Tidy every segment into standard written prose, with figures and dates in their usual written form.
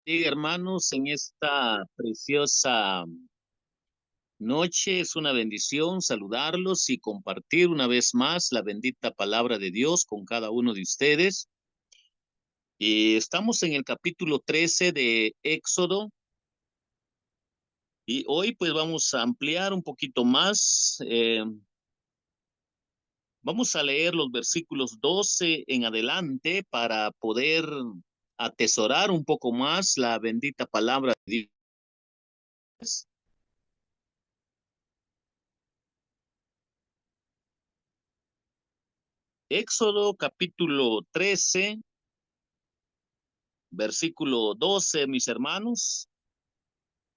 Sí, hermanos, en esta preciosa noche es una bendición saludarlos y compartir una vez más la bendita palabra de Dios con cada uno de ustedes. Y estamos en el capítulo 13 de Éxodo y hoy pues vamos a ampliar un poquito más. Vamos a leer los versículos 12 en adelante para poder atesorar un poco más la bendita palabra de Dios. Éxodo capítulo 13, versículo 12, mis hermanos,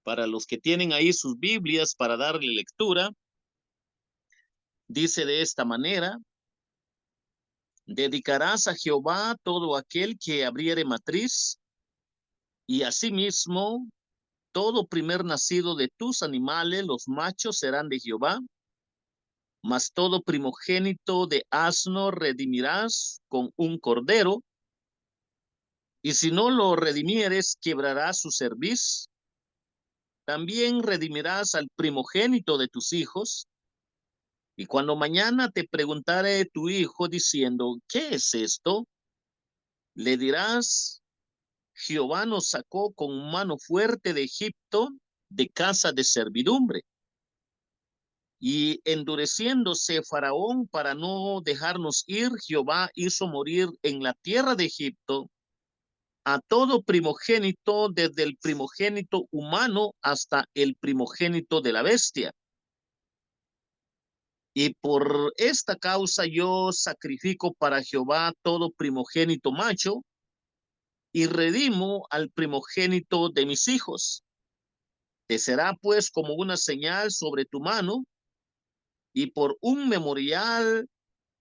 para los que tienen ahí sus Biblias para darle lectura, dice de esta manera: dedicarás a Jehová todo aquel que abriere matriz, y asimismo todo primer nacido de tus animales, los machos serán de Jehová, mas todo primogénito de asno redimirás con un cordero, y si no lo redimieres, quebrarás su cerviz. También redimirás al primogénito de tus hijos. Y cuando mañana te preguntare tu hijo diciendo, ¿qué es esto? Le dirás, Jehová nos sacó con mano fuerte de Egipto, de casa de servidumbre. Y endureciéndose Faraón para no dejarnos ir, Jehová hizo morir en la tierra de Egipto a todo primogénito, desde el primogénito humano hasta el primogénito de la bestia. Y por esta causa yo sacrifico para Jehová todo primogénito macho y redimo al primogénito de mis hijos. Te será pues como una señal sobre tu mano y por un memorial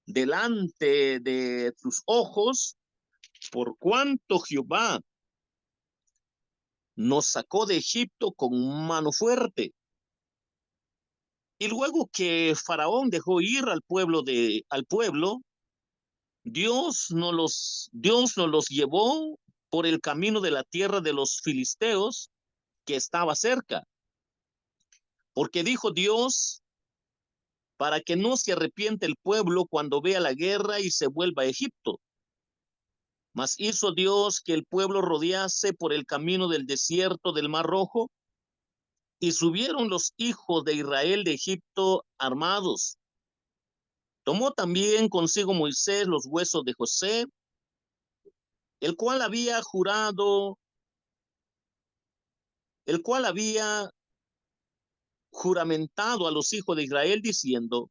delante de tus ojos, por cuanto Jehová nos sacó de Egipto con mano fuerte. Y luego que Faraón dejó ir al pueblo, Dios nos los llevó por el camino de la tierra de los filisteos que estaba cerca, porque dijo Dios, para que no se arrepiente el pueblo cuando vea la guerra y se vuelva a Egipto. Mas hizo Dios que el pueblo rodease por el camino del desierto del Mar Rojo, y subieron los hijos de Israel de Egipto armados. Tomó también consigo Moisés los huesos de José, el cual había jurado, el cual había juramentado a los hijos de Israel diciendo,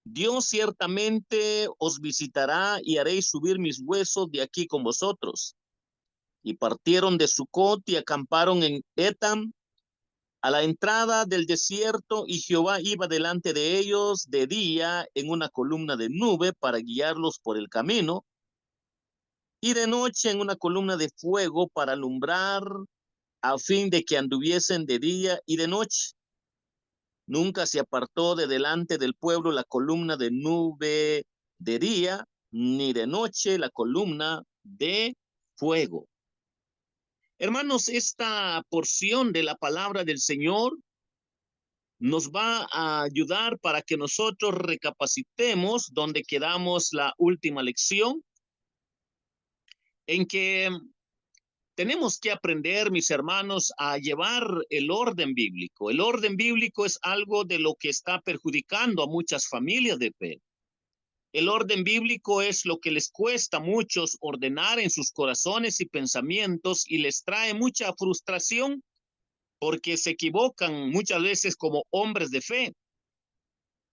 Dios ciertamente os visitará y haréis subir mis huesos de aquí con vosotros. Y partieron de Sucot y acamparon en Etam a la entrada del desierto, y Jehová iba delante de ellos de día en una columna de nube para guiarlos por el camino, y de noche en una columna de fuego para alumbrar, a fin de que anduviesen de día y de noche. Nunca se apartó de delante del pueblo la columna de nube de día, ni de noche la columna de fuego. Hermanos, esta porción de la palabra del Señor nos va a ayudar para que nosotros recapacitemos donde quedamos la última lección, en que tenemos que aprender, mis hermanos, a llevar el orden bíblico. El orden bíblico es algo de lo que está perjudicando a muchas familias de fe. El orden bíblico es lo que les cuesta a muchos ordenar en sus corazones y pensamientos, y les trae mucha frustración porque se equivocan muchas veces como hombres de fe.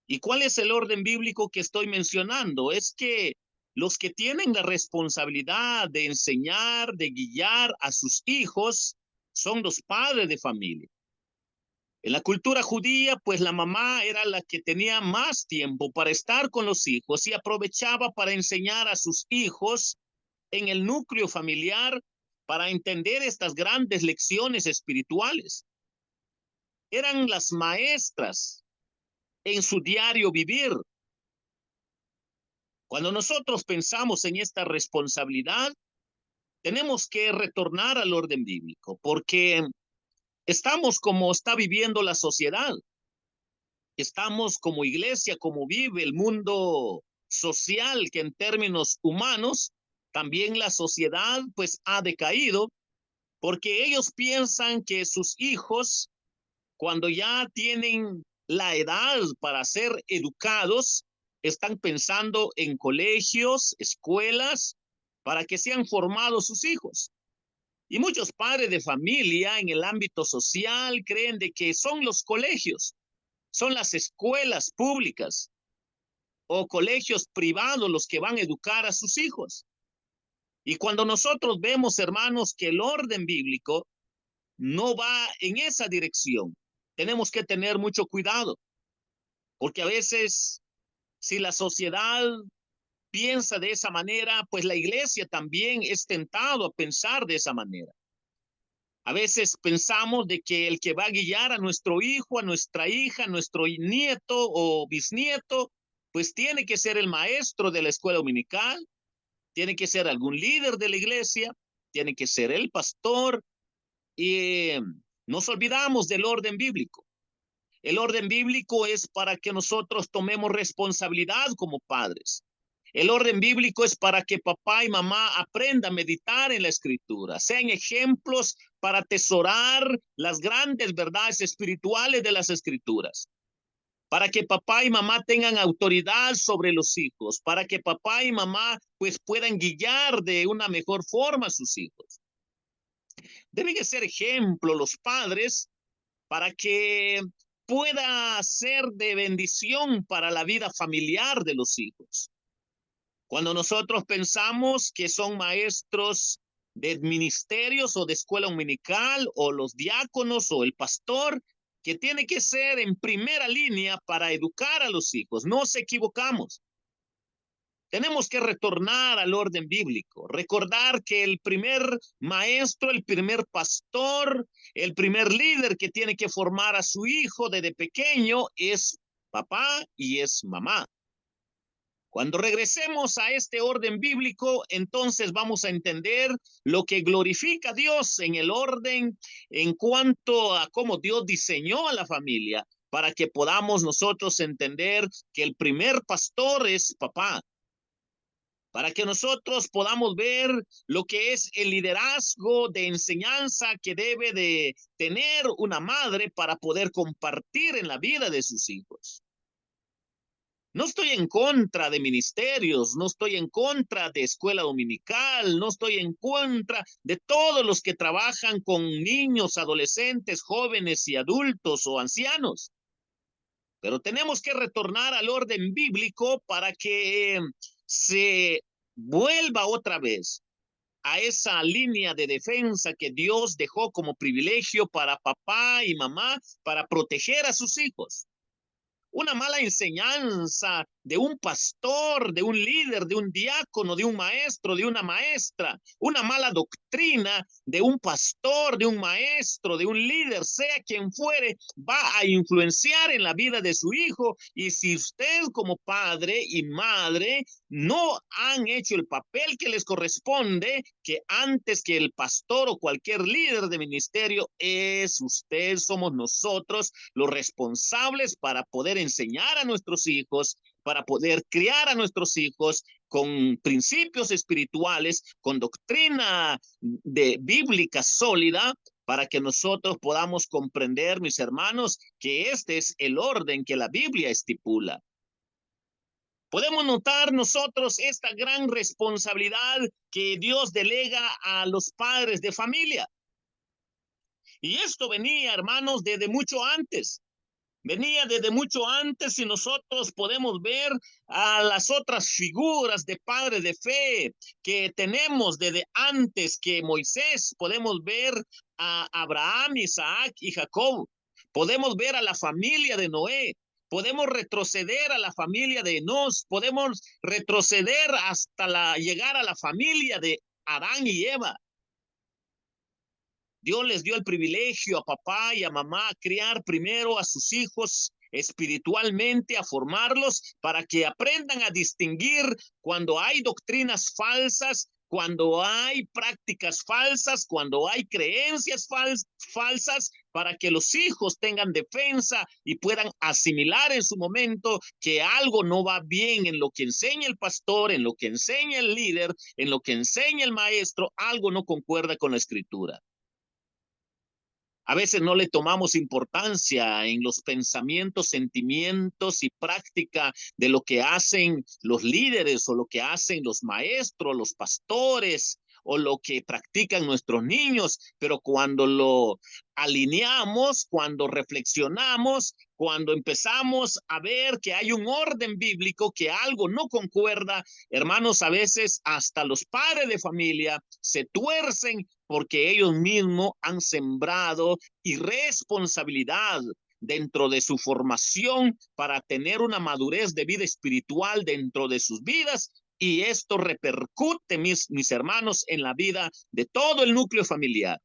¿Y cuál es el orden bíblico que estoy mencionando? Es que los que tienen la responsabilidad de enseñar, de guiar a sus hijos, son los padres de familia. En la cultura judía, pues la mamá era la que tenía más tiempo para estar con los hijos y aprovechaba para enseñar a sus hijos en el núcleo familiar para entender estas grandes lecciones espirituales. Eran las maestras en su diario vivir. Cuando nosotros pensamos en esta responsabilidad, tenemos que retornar al orden bíblico, porque estamos como está viviendo la sociedad. Estamos como iglesia, como vive el mundo social, que en términos humanos, también la sociedad pues ha decaído, porque ellos piensan que sus hijos, cuando ya tienen la edad para ser educados, están pensando en colegios, escuelas, para que sean formados sus hijos. Y muchos padres de familia en el ámbito social creen de que son los colegios, son las escuelas públicas o colegios privados los que van a educar a sus hijos. Y cuando nosotros vemos, hermanos, que el orden bíblico no va en esa dirección, tenemos que tener mucho cuidado, porque a veces si la sociedad piensa de esa manera, pues la iglesia también es tentado a pensar de esa manera. A veces pensamos de que el que va a guiar a nuestro hijo, a nuestra hija, a nuestro nieto o bisnieto, pues tiene que ser el maestro de la escuela dominical, tiene que ser algún líder de la iglesia, tiene que ser el pastor, y nos olvidamos del orden bíblico. El orden bíblico es para que nosotros tomemos responsabilidad como padres. El orden bíblico es para que papá y mamá aprendan a meditar en la escritura, sean ejemplos para atesorar las grandes verdades espirituales de las escrituras, para que papá y mamá tengan autoridad sobre los hijos, para que papá y mamá pues puedan guiar de una mejor forma a sus hijos. Deben de ser ejemplo los padres para que pueda ser de bendición para la vida familiar de los hijos. Cuando nosotros pensamos que son maestros de ministerios o de escuela dominical o los diáconos o el pastor, que tiene que ser en primera línea para educar a los hijos, nos equivocamos. Tenemos que retornar al orden bíblico, recordar que el primer maestro, el primer pastor, el primer líder que tiene que formar a su hijo desde pequeño es papá y es mamá. Cuando regresemos a este orden bíblico, entonces vamos a entender lo que glorifica a Dios en el orden en cuanto a cómo Dios diseñó a la familia, para que podamos nosotros entender que el primer pastor es papá, para que nosotros podamos ver lo que es el liderazgo de enseñanza que debe de tener una madre para poder compartir en la vida de sus hijos. No estoy en contra de ministerios, no estoy en contra de escuela dominical, no estoy en contra de todos los que trabajan con niños, adolescentes, jóvenes y adultos o ancianos. Pero tenemos que retornar al orden bíblico para que se vuelva otra vez a esa línea de defensa que Dios dejó como privilegio para papá y mamá para proteger a sus hijos. Una mala enseñanza de un pastor, de un líder, de un diácono, de un maestro, de una maestra, una mala doctrina de un pastor, de un maestro, de un líder, sea quien fuere, va a influenciar en la vida de su hijo. Y si usted como padre y madre no han hecho el papel que les corresponde, que antes que el pastor o cualquier líder de ministerio es usted, somos nosotros los responsables para poder enseñar a nuestros hijos, para poder criar a nuestros hijos con principios espirituales, con doctrina de bíblica sólida, para que nosotros podamos comprender, mis hermanos, que este es el orden que la Biblia estipula. Podemos notar nosotros esta gran responsabilidad que Dios delega a los padres de familia. Y esto venía, hermanos, desde mucho antes. Venía desde mucho antes y nosotros podemos ver a las otras figuras de padres de fe que tenemos desde antes que Moisés. Podemos ver a Abraham, Isaac y Jacob. Podemos ver a la familia de Noé. Podemos retroceder a la familia de Enos. Podemos retroceder hasta llegar a la familia de Adán y Eva. Dios les dio el privilegio a papá y a mamá a criar primero a sus hijos espiritualmente, a formarlos para que aprendan a distinguir cuando hay doctrinas falsas cuando hay prácticas falsas, cuando hay creencias falsas, para que los hijos tengan defensa y puedan asimilar en su momento que algo no va bien en lo que enseña el pastor, en lo que enseña el líder, en lo que enseña el maestro, algo no concuerda con la escritura. A veces no le tomamos importancia en los pensamientos, sentimientos y práctica de lo que hacen los líderes o lo que hacen los maestros, los pastores o lo que practican nuestros niños, pero cuando lo alineamos, cuando reflexionamos, cuando empezamos a ver que hay un orden bíblico, que algo no concuerda, hermanos, a veces hasta los padres de familia se tuercen porque ellos mismos han sembrado irresponsabilidad dentro de su formación para tener una madurez de vida espiritual dentro de sus vidas, y esto repercute, mis hermanos, en la vida de todo el núcleo familiar.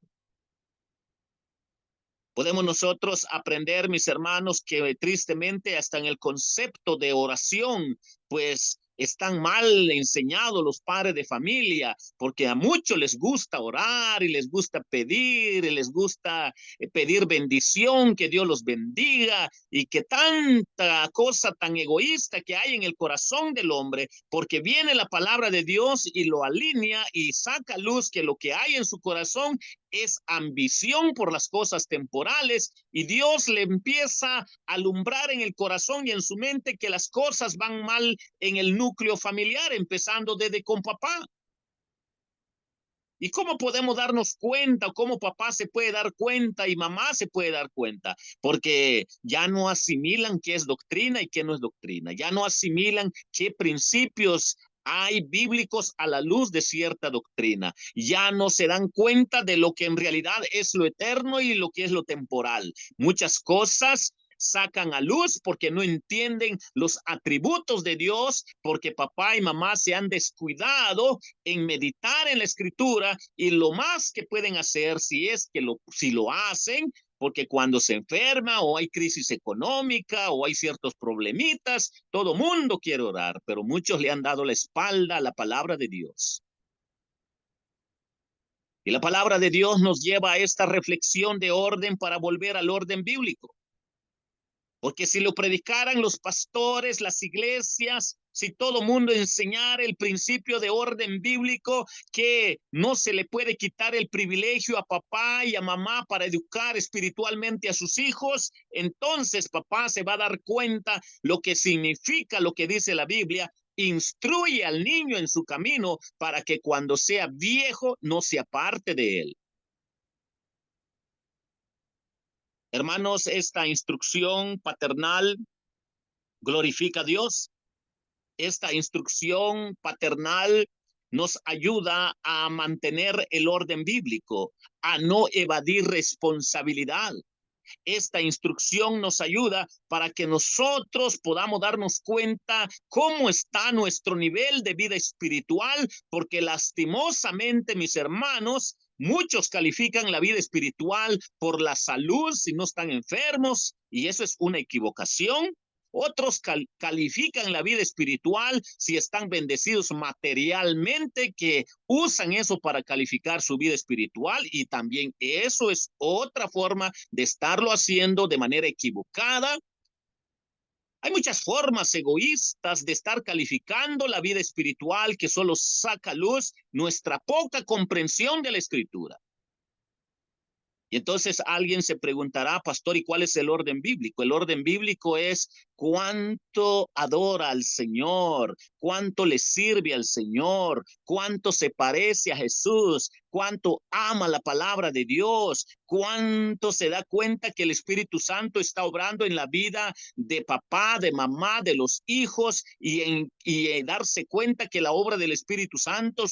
Podemos nosotros aprender, mis hermanos, que tristemente hasta en el concepto de oración, pues están mal enseñados los padres de familia, porque a muchos les gusta orar y les gusta pedir, y les gusta pedir bendición, que Dios los bendiga, y que tanta cosa tan egoísta que hay en el corazón del hombre, porque viene la palabra de Dios y lo alinea y saca a luz que lo que hay en su corazón es ambición por las cosas temporales, y Dios le empieza a alumbrar en el corazón y en su mente que las cosas van mal en el núcleo familiar, empezando desde con papá. ¿Y cómo podemos darnos cuenta? ¿Cómo papá se puede dar cuenta y mamá se puede dar cuenta? Porque ya no asimilan qué es doctrina y qué no es doctrina. Ya no asimilan qué principios hay bíblicos a la luz de cierta doctrina. Ya no se dan cuenta de lo que en realidad es lo eterno y lo que es lo temporal. Muchas cosas sacan a luz porque no entienden los atributos de Dios, porque papá y mamá se han descuidado en meditar en la escritura, y lo más que pueden hacer, si lo hacen, porque cuando se enferma o hay crisis económica o hay ciertos problemitas, todo mundo quiere orar, pero muchos le han dado la espalda a la palabra de Dios. Y la palabra de Dios nos lleva a esta reflexión de orden para volver al orden bíblico. Porque si lo predicaran los pastores, las iglesias, si todo mundo enseñara el principio de orden bíblico, que no se le puede quitar el privilegio a papá y a mamá para educar espiritualmente a sus hijos, entonces papá se va a dar cuenta lo que significa lo que dice la Biblia: instruye al niño en su camino para que cuando sea viejo no se aparte de él. Hermanos, esta instrucción paternal glorifica a Dios. Esta instrucción paternal nos ayuda a mantener el orden bíblico, a no evadir responsabilidad. Esta instrucción nos ayuda para que nosotros podamos darnos cuenta cómo está nuestro nivel de vida espiritual, porque lastimosamente, mis hermanos, muchos califican la vida espiritual por la salud si no están enfermos, y eso es una equivocación. Otros califican la vida espiritual si están bendecidos materialmente, que usan eso para calificar su vida espiritual, y también eso es otra forma de estarlo haciendo de manera equivocada. Hay muchas formas egoístas de estar calificando la vida espiritual que solo saca a luz nuestra poca comprensión de la escritura. Y entonces alguien se preguntará: pastor, ¿y cuál es el orden bíblico? El orden bíblico es cuánto adora al Señor, cuánto le sirve al Señor, cuánto se parece a Jesús, cuánto ama la palabra de Dios, cuánto se da cuenta que el Espíritu Santo está obrando en la vida de papá, de mamá, de los hijos, y darse cuenta que la obra del Espíritu Santo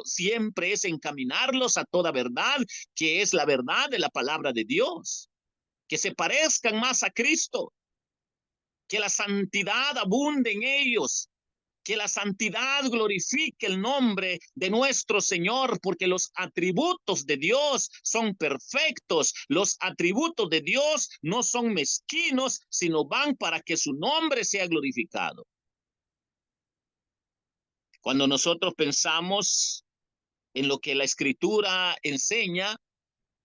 siempre es encaminarlos a toda verdad, que es la verdad de la palabra de Dios, que se parezcan más a Cristo, que la santidad abunde en ellos, que la santidad glorifique el nombre de nuestro Señor, porque los atributos de Dios son perfectos. Los atributos de Dios no son mezquinos, sino van para que su nombre sea glorificado. Cuando nosotros pensamos en lo que la Escritura enseña,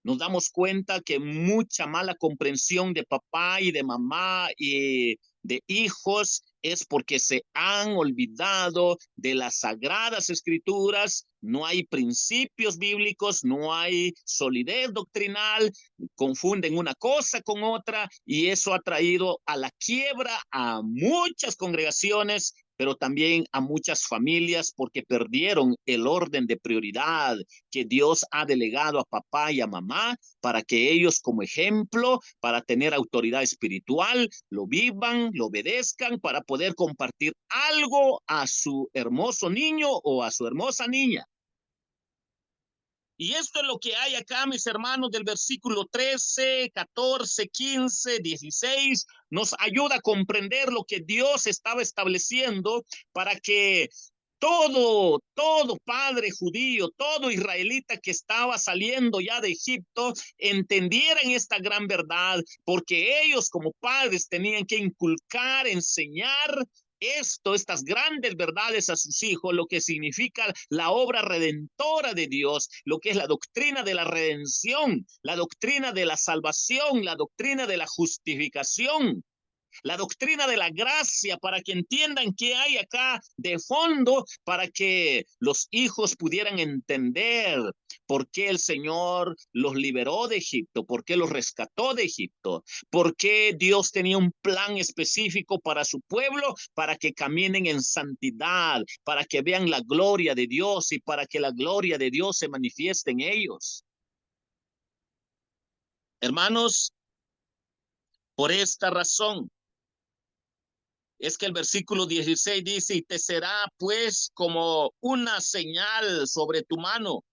nos damos cuenta que mucha mala comprensión de papá y de mamá y de hijos es porque se han olvidado de las sagradas escrituras, no hay principios bíblicos, no hay solidez doctrinal, confunden una cosa con otra y eso ha traído a la quiebra a muchas congregaciones, pero también a muchas familias porque perdieron el orden de prioridad que Dios ha delegado a papá y a mamá para que ellos como ejemplo, para tener autoridad espiritual, lo vivan, lo obedezcan, para poder compartir algo a su hermoso niño o a su hermosa niña. Y esto es lo que hay acá, mis hermanos, del versículo 13, 14, 15, 16, nos ayuda a comprender lo que Dios estaba estableciendo para que todo padre judío, todo israelita que estaba saliendo ya de Egipto, entendieran esta gran verdad, porque ellos como padres tenían que inculcar, enseñar estas grandes verdades a sus hijos, lo que significa la obra redentora de Dios, lo que es la doctrina de la redención, la doctrina de la salvación, la doctrina de la justificación, la doctrina de la gracia, para que entiendan qué hay acá de fondo, para que los hijos pudieran entender por qué el Señor los liberó de Egipto, por qué los rescató de Egipto, por qué Dios tenía un plan específico para su pueblo, para que caminen en santidad, para que vean la gloria de Dios y para que la gloria de Dios se manifieste en ellos. Hermanos, por esta razón, es que el versículo 16 dice, y te será pues como una señal sobre tu mano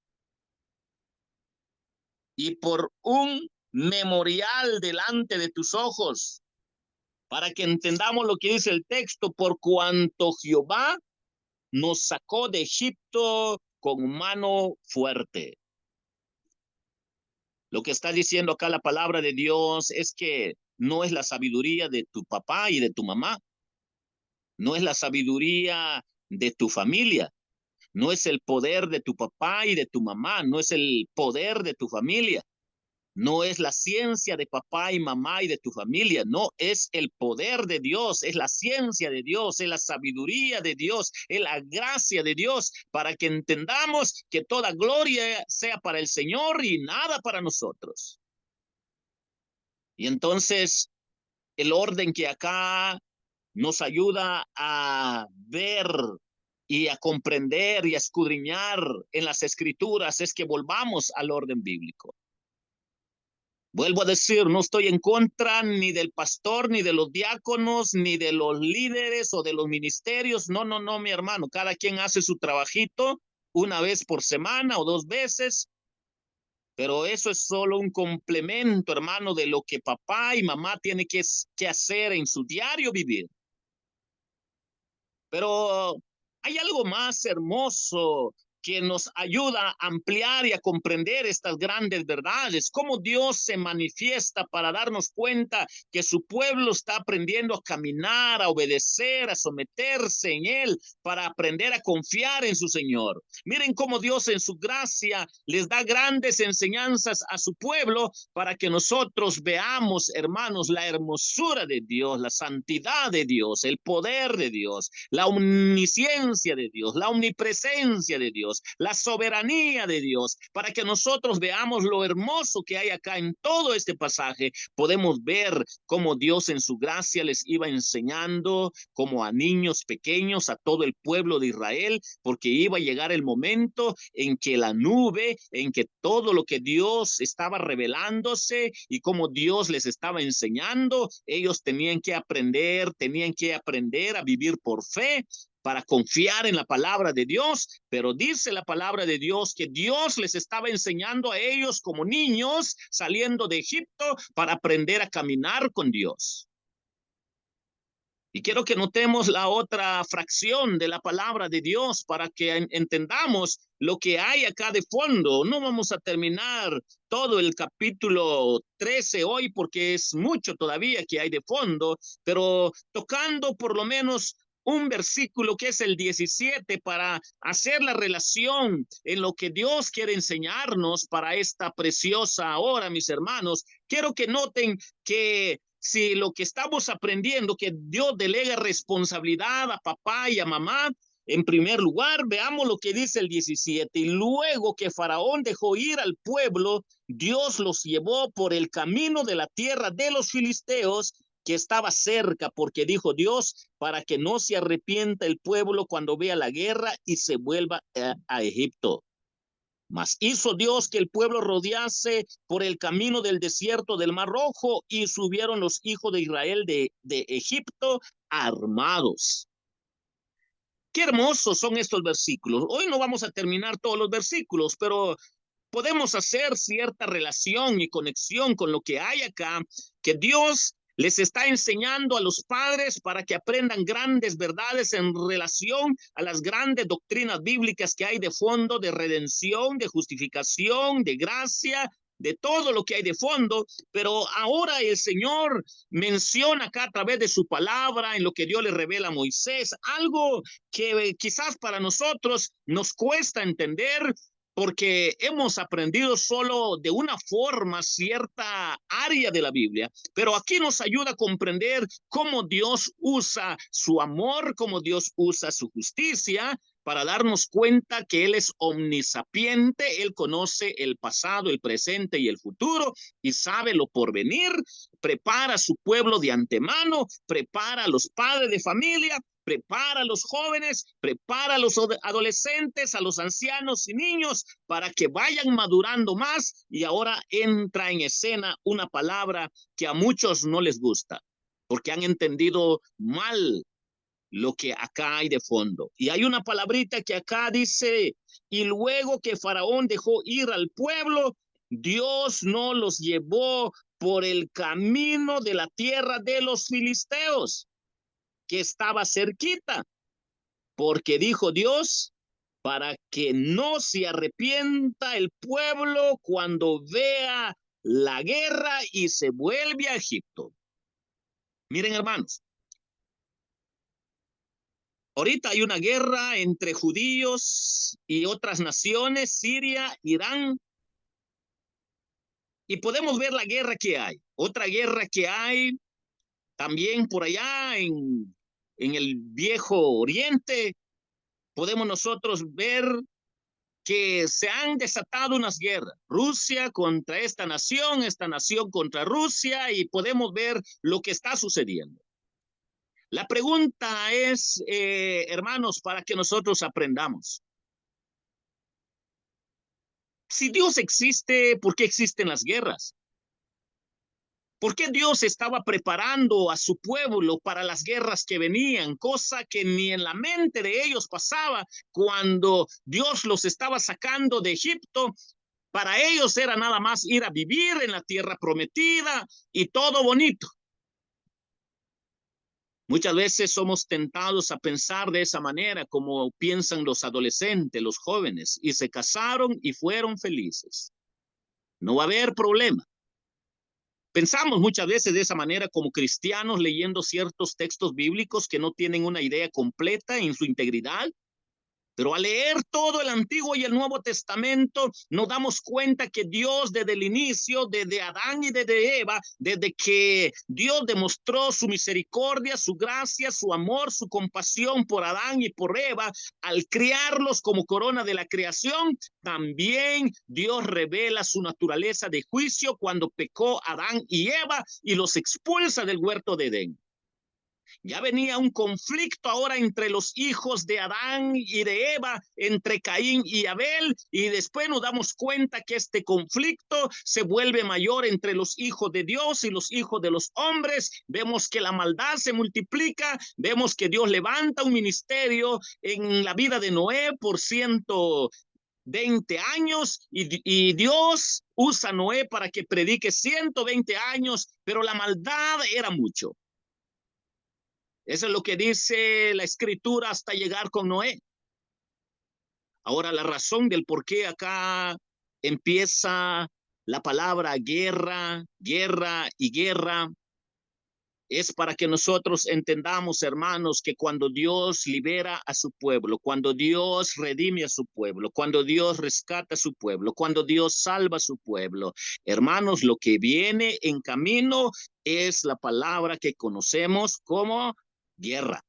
y por un memorial delante de tus ojos, para que entendamos lo que dice el texto, por cuanto Jehová nos sacó de Egipto con mano fuerte. Lo que está diciendo acá la palabra de Dios es que no es la sabiduría de tu papá y de tu mamá, no es la sabiduría de tu familia, no es el poder de tu papá y de tu mamá, no es el poder de tu familia, no es la ciencia de papá y mamá y de tu familia, no, es el poder de Dios, es la ciencia de Dios, es la sabiduría de Dios, es la gracia de Dios, para que entendamos que toda gloria sea para el Señor y nada para nosotros. Y entonces, el orden que acá nos ayuda a ver y a comprender y a escudriñar en las escrituras es que volvamos al orden bíblico. Vuelvo a decir, no estoy en contra ni del pastor, ni de los diáconos, ni de los líderes o de los ministerios. No, no, no, mi hermano. Cada quien hace su trabajito una vez por semana o 2 veces, pero eso es solo un complemento, hermano, de lo que papá y mamá tienen que hacer en su diario vivir. Pero hay algo más hermoso que nos ayuda a ampliar y a comprender estas grandes verdades, cómo Dios se manifiesta para darnos cuenta que su pueblo está aprendiendo a caminar, a obedecer, a someterse en Él, para aprender a confiar en su Señor. Miren cómo Dios en su gracia les da grandes enseñanzas a su pueblo para que nosotros veamos, hermanos, la hermosura de Dios, la santidad de Dios, el poder de Dios, la omnisciencia de Dios, la omnipresencia de Dios, la soberanía de Dios, para que nosotros veamos lo hermoso que hay acá en todo este pasaje. Podemos ver cómo Dios en su gracia les iba enseñando como a niños pequeños, a todo el pueblo de Israel, porque iba a llegar el momento en que la nube, en que todo lo que Dios estaba revelándose y cómo Dios les estaba enseñando, ellos tenían que aprender a vivir por fe, para confiar en la palabra de Dios, pero dice la palabra de Dios que Dios les estaba enseñando a ellos como niños saliendo de Egipto para aprender a caminar con Dios. Y quiero que notemos la otra fracción de la palabra de Dios para que entendamos lo que hay acá de fondo. No vamos a terminar todo el capítulo 13 hoy porque es mucho todavía que hay de fondo, pero tocando por lo menos un versículo que es el 17 para hacer la relación en lo que Dios quiere enseñarnos para esta preciosa hora, mis hermanos. Quiero que noten que si lo que estamos aprendiendo, que Dios delega responsabilidad a papá y a mamá, en primer lugar, veamos lo que dice el 17. Y luego que Faraón dejó ir al pueblo, Dios los llevó por el camino de la tierra de los filisteos, que estaba cerca, porque dijo Dios, para que no se arrepienta el pueblo cuando vea la guerra y se vuelva a Egipto. Mas hizo Dios que el pueblo rodease por el camino del desierto del Mar Rojo, y subieron los hijos de Israel de Egipto armados. Qué hermosos son estos versículos. Hoy no vamos a terminar todos los versículos, pero podemos hacer cierta relación y conexión con lo que hay acá, que Dios les está enseñando a los padres para que aprendan grandes verdades en relación a las grandes doctrinas bíblicas que hay de fondo, de redención, de justificación, de gracia, de todo lo que hay de fondo. Pero ahora el Señor menciona acá a través de su palabra, en lo que Dios le revela a Moisés, algo que quizás para nosotros nos cuesta entender, porque hemos aprendido solo de una forma cierta área de la Biblia, pero aquí nos ayuda a comprender cómo Dios usa su amor, cómo Dios usa su justicia, para darnos cuenta que Él es omnisapiente. Él conoce el pasado, el presente y el futuro, y sabe lo por venir. Prepara a su pueblo de antemano, prepara a los padres de familia, prepara a los jóvenes, prepara a los adolescentes, a los ancianos y niños, para que vayan madurando más. Y ahora entra en escena una palabra que a muchos no les gusta, porque han entendido mal lo que acá hay de fondo. Y hay una palabrita que acá dice: y luego que Faraón dejó ir al pueblo, Dios no los llevó por el camino de la tierra de los filisteos, que estaba cerquita, porque dijo Dios, para que no se arrepienta el pueblo cuando vea la guerra y se vuelve a Egipto. Miren, hermanos, ahorita hay una guerra entre judíos y otras naciones, Siria, Irán, y podemos ver la guerra que hay. Otra guerra que hay también por allá en el Viejo Oriente, podemos nosotros ver que se han desatado unas guerras, Rusia contra esta nación contra Rusia, y podemos ver lo que está sucediendo. La pregunta es, hermanos, para que nosotros aprendamos. Si Dios existe, ¿por qué existen las guerras? ¿Por qué Dios estaba preparando a su pueblo para las guerras que venían? Cosa que ni en la mente de ellos pasaba cuando Dios los estaba sacando de Egipto. Para ellos era nada más ir a vivir en la tierra prometida y todo bonito. Muchas veces somos tentados a pensar de esa manera, como piensan los adolescentes, los jóvenes, y se casaron y fueron felices. No va a haber problema. Pensamos muchas veces de esa manera como cristianos, leyendo ciertos textos bíblicos que no tienen una idea completa en su integridad. Pero al leer todo el Antiguo y el Nuevo Testamento, nos damos cuenta que Dios desde el inicio, desde Adán y desde Eva, desde que Dios demostró su misericordia, su gracia, su amor, su compasión por Adán y por Eva, al criarlos como corona de la creación, también Dios revela su naturaleza de juicio cuando pecó Adán y Eva y los expulsa del huerto de Edén. Ya venía un conflicto ahora entre los hijos de Adán y de Eva, entre Caín y Abel, y después nos damos cuenta que este conflicto se vuelve mayor entre los hijos de Dios y los hijos de los hombres. Vemos que la maldad se multiplica, vemos que Dios levanta un ministerio en la vida de Noé por 120 años, y Dios usa a Noé para que predique 120 años, pero la maldad era mucho. Eso es lo que dice la escritura hasta llegar con Noé. Ahora, la razón del por qué acá empieza la palabra guerra, guerra y guerra es para que nosotros entendamos, hermanos, que cuando Dios libera a su pueblo, cuando Dios redime a su pueblo, cuando Dios rescata a su pueblo, cuando Dios salva a su pueblo, hermanos, lo que viene en camino es la palabra que conocemos como guerra.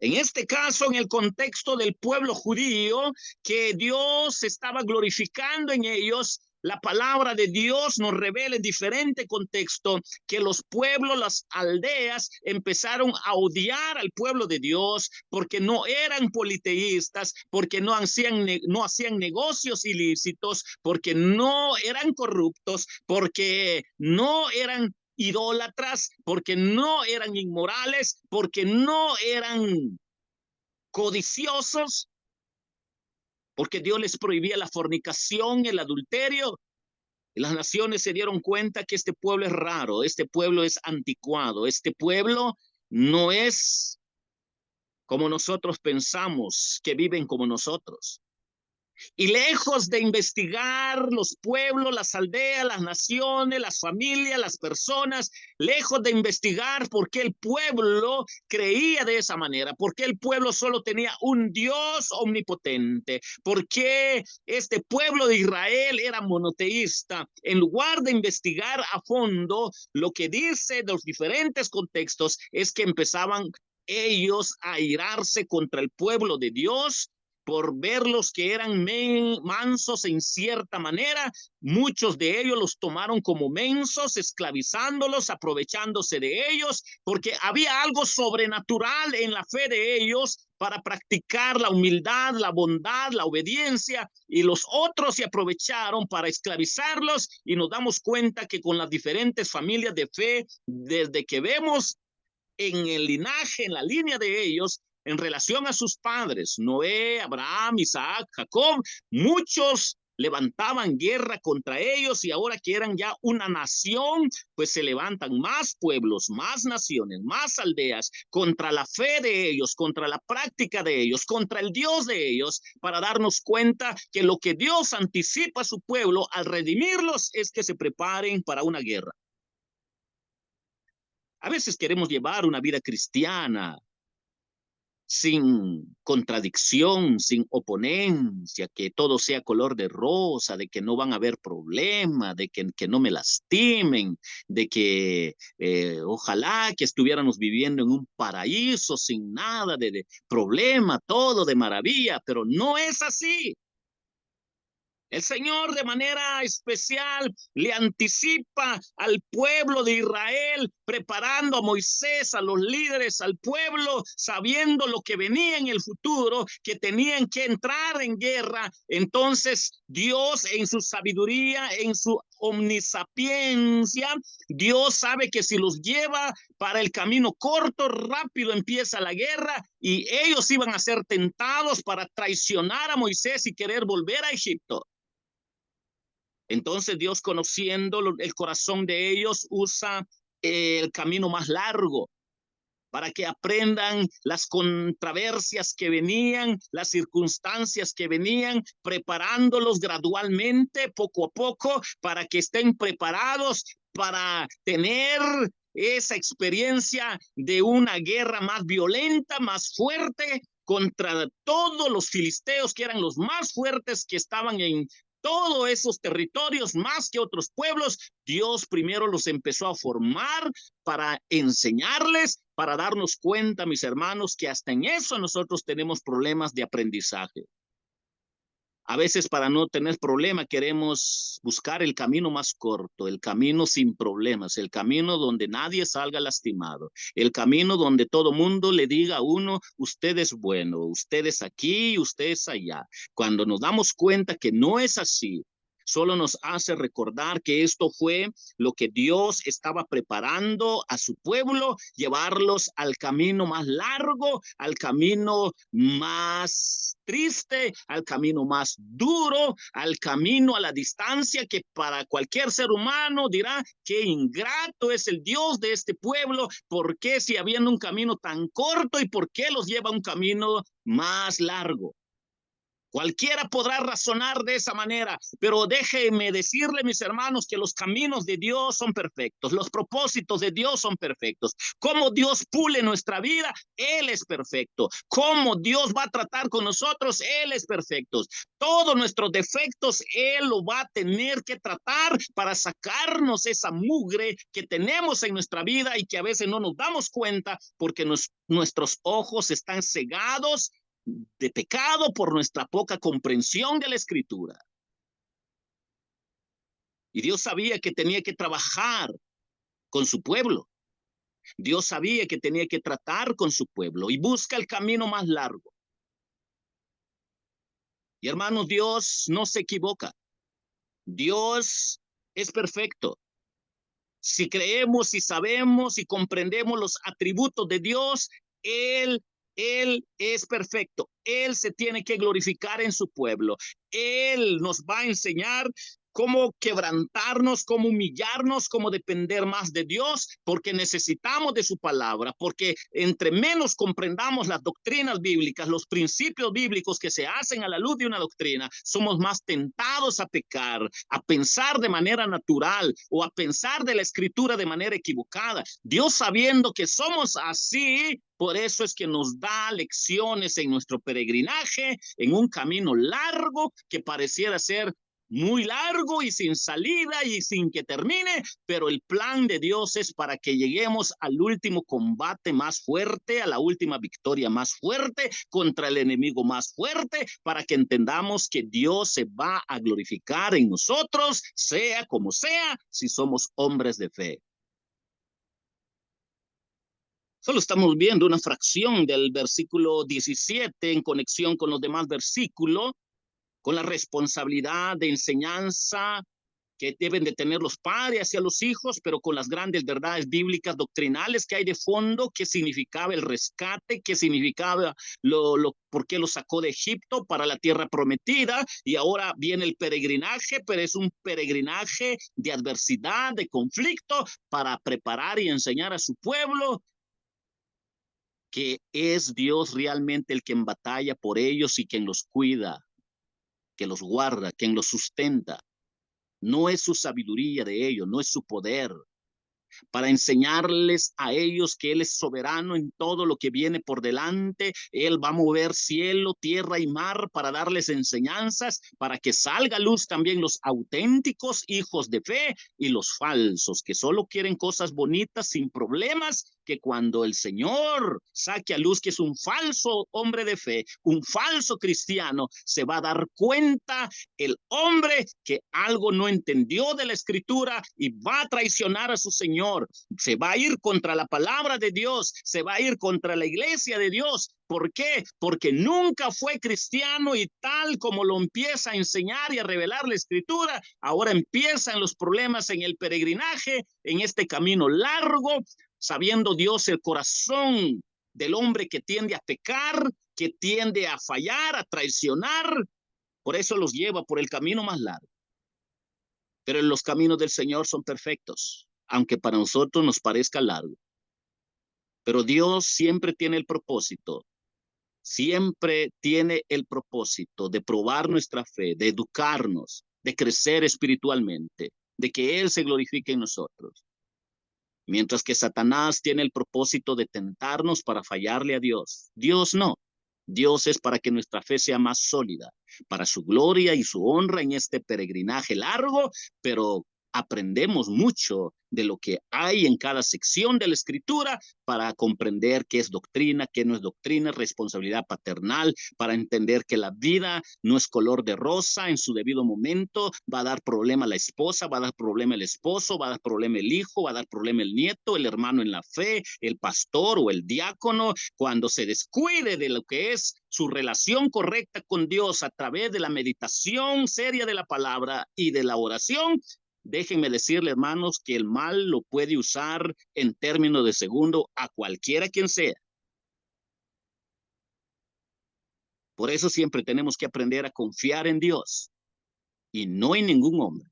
En este caso, en el contexto del pueblo judío, que Dios estaba glorificando en ellos, la palabra de Dios nos revela en diferente contexto que los pueblos, las aldeas, empezaron a odiar al pueblo de Dios porque no eran politeístas, porque no hacían negocios ilícitos, porque no eran corruptos, porque no eran idólatras, porque no eran inmorales, porque no eran codiciosos, porque Dios les prohibía la fornicación, el adulterio. Y las naciones se dieron cuenta que este pueblo es raro, este pueblo es anticuado, este pueblo no es como nosotros pensamos, que viven como nosotros. Y lejos de investigar los pueblos, las aldeas, las naciones, las familias, las personas, lejos de investigar por qué el pueblo creía de esa manera, por qué el pueblo solo tenía un Dios omnipotente, por qué este pueblo de Israel era monoteísta, en lugar de investigar a fondo lo que dice de los diferentes contextos, es que empezaban ellos a airarse contra el pueblo de Dios por verlos que eran mansos en cierta manera. Muchos de ellos los tomaron como mensos, esclavizándolos, aprovechándose de ellos, porque había algo sobrenatural en la fe de ellos para practicar la humildad, la bondad, la obediencia, y los otros se aprovecharon para esclavizarlos, y nos damos cuenta que con las diferentes familias de fe, desde que vemos en el linaje, en la línea de ellos, en relación a sus padres, Noé, Abraham, Isaac, Jacob, muchos levantaban guerra contra ellos, y ahora que eran ya una nación, pues se levantan más pueblos, más naciones, más aldeas contra la fe de ellos, contra la práctica de ellos, contra el Dios de ellos, para darnos cuenta que lo que Dios anticipa a su pueblo al redimirlos es que se preparen para una guerra. A veces queremos llevar una vida cristiana sin contradicción, sin oponencia, que todo sea color de rosa, de que no van a haber problemas, de que no me lastimen, de que ojalá que estuviéramos viviendo en un paraíso sin nada de problema, todo de maravilla, pero no es así. El Señor de manera especial le anticipa al pueblo de Israel, preparando a Moisés, a los líderes, al pueblo, sabiendo lo que venía en el futuro, que tenían que entrar en guerra. Entonces Dios, en su sabiduría, en su omnisapiencia, Dios sabe que si los lleva para el camino corto, rápido empieza la guerra, y ellos iban a ser tentados para traicionar a Moisés y querer volver a Egipto. Entonces Dios, conociendo el corazón de ellos, usa el camino más largo para que aprendan las controversias que venían, las circunstancias que venían, preparándolos gradualmente, poco a poco, para que estén preparados para tener esa experiencia de una guerra más violenta, más fuerte, contra todos los filisteos, que eran los más fuertes, que estaban en todos esos territorios, más que otros pueblos. Dios primero los empezó a formar para enseñarles, para darnos cuenta, mis hermanos, que hasta en eso nosotros tenemos problemas de aprendizaje. A veces, para no tener problema, queremos buscar el camino más corto, el camino sin problemas, el camino donde nadie salga lastimado, el camino donde todo mundo le diga a uno: usted es bueno, usted es aquí, usted es allá. Cuando nos damos cuenta que no es así, solo nos hace recordar que esto fue lo que Dios estaba preparando a su pueblo, llevarlos al camino más largo, al camino más triste, al camino más duro, al camino a la distancia, que para cualquier ser humano dirá: qué ingrato es el Dios de este pueblo, ¿por qué si habiendo un camino tan corto, y por qué los lleva a un camino más largo? Cualquiera podrá razonar de esa manera, pero déjenme decirle, mis hermanos, que los caminos de Dios son perfectos, los propósitos de Dios son perfectos. Cómo Dios pule nuestra vida, Él es perfecto. Cómo Dios va a tratar con nosotros, Él es perfecto. Todos nuestros defectos, Él lo va a tener que tratar para sacarnos esa mugre que tenemos en nuestra vida y que a veces no nos damos cuenta porque nuestros ojos están cegados de pecado por nuestra poca comprensión de la Escritura. Y Dios sabía que tenía que trabajar con su pueblo. Dios sabía que tenía que tratar con su pueblo y busca el camino más largo. Y hermanos, Dios no se equivoca. Dios es perfecto. Si creemos y sabemos y comprendemos los atributos de Dios, Él es perfecto. Él se tiene que glorificar en su pueblo. Él nos va a enseñar cómo quebrantarnos, cómo humillarnos, cómo depender más de Dios, porque necesitamos de su palabra, porque entre menos comprendamos las doctrinas bíblicas, los principios bíblicos que se hacen a la luz de una doctrina, somos más tentados a pecar, a pensar de manera natural o a pensar de la escritura de manera equivocada. Dios, sabiendo que somos así, por eso es que nos da lecciones en nuestro peregrinaje, en un camino largo que pareciera ser muy largo y sin salida y sin que termine, pero el plan de Dios es para que lleguemos al último combate más fuerte, a la última victoria más fuerte contra el enemigo más fuerte, para que entendamos que Dios se va a glorificar en nosotros, sea como sea, si somos hombres de fe. Solo estamos viendo una fracción del versículo 17 en conexión con los demás versículos, con la responsabilidad de enseñanza que deben de tener los padres hacia los hijos, pero con las grandes verdades bíblicas doctrinales que hay de fondo, qué significaba el rescate, qué significaba por qué lo sacó de Egipto para la tierra prometida, y ahora viene el peregrinaje, pero es un peregrinaje de adversidad, de conflicto, para preparar y enseñar a su pueblo que es Dios realmente el que en batalla por ellos y quien los cuida, que los guarda, quien los sustenta. No es su sabiduría de ellos, no es su poder, para enseñarles a ellos que Él es soberano en todo lo que viene por delante. Él va a mover cielo, tierra y mar para darles enseñanzas, para que salga a luz también los auténticos hijos de fe y los falsos, que solo quieren cosas bonitas sin problemas, que cuando el Señor saque a luz que es un falso hombre de fe, un falso cristiano, se va a dar cuenta el hombre que algo no entendió de la escritura y va a traicionar a su Señor. Se va a ir contra la palabra de Dios, se va a ir contra la iglesia de Dios. ¿Por qué? Porque nunca fue cristiano y tal como lo empieza a enseñar y a revelar la escritura, ahora empiezan los problemas en el peregrinaje, en este camino largo, sabiendo Dios el corazón del hombre que tiende a pecar, que tiende a fallar, a traicionar. Por eso los lleva por el camino más largo. Pero los caminos del Señor son perfectos, aunque para nosotros nos parezca largo. Pero Dios siempre tiene el propósito, siempre tiene el propósito de probar nuestra fe, de educarnos, de crecer espiritualmente, de que Él se glorifique en nosotros. Mientras que Satanás tiene el propósito de tentarnos para fallarle a Dios. Dios no. Dios es para que nuestra fe sea más sólida, para su gloria y su honra en este peregrinaje largo, pero aprendemos mucho de lo que hay en cada sección de la escritura para comprender qué es doctrina, qué no es doctrina, responsabilidad paternal, para entender que la vida no es color de rosa en su debido momento, va a dar problema a la esposa, va a dar problema el esposo, va a dar problema el hijo, va a dar problema el nieto, el hermano en la fe, el pastor o el diácono, cuando se descuide de lo que es su relación correcta con Dios a través de la meditación seria de la palabra y de la oración. Déjenme decirle, hermanos, que el mal lo puede usar en términos de segundo a cualquiera quien sea. Por eso siempre tenemos que aprender a confiar en Dios y no en ningún hombre.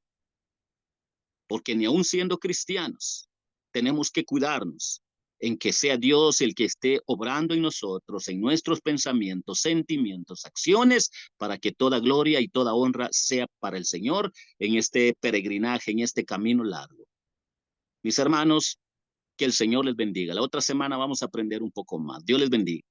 Porque ni aun siendo cristianos, tenemos que cuidarnos en que sea Dios el que esté obrando en nosotros, en nuestros pensamientos, sentimientos, acciones, para que toda gloria y toda honra sea para el Señor en este peregrinaje, en este camino largo. Mis hermanos, que el Señor les bendiga. La otra semana vamos a aprender un poco más. Dios les bendiga.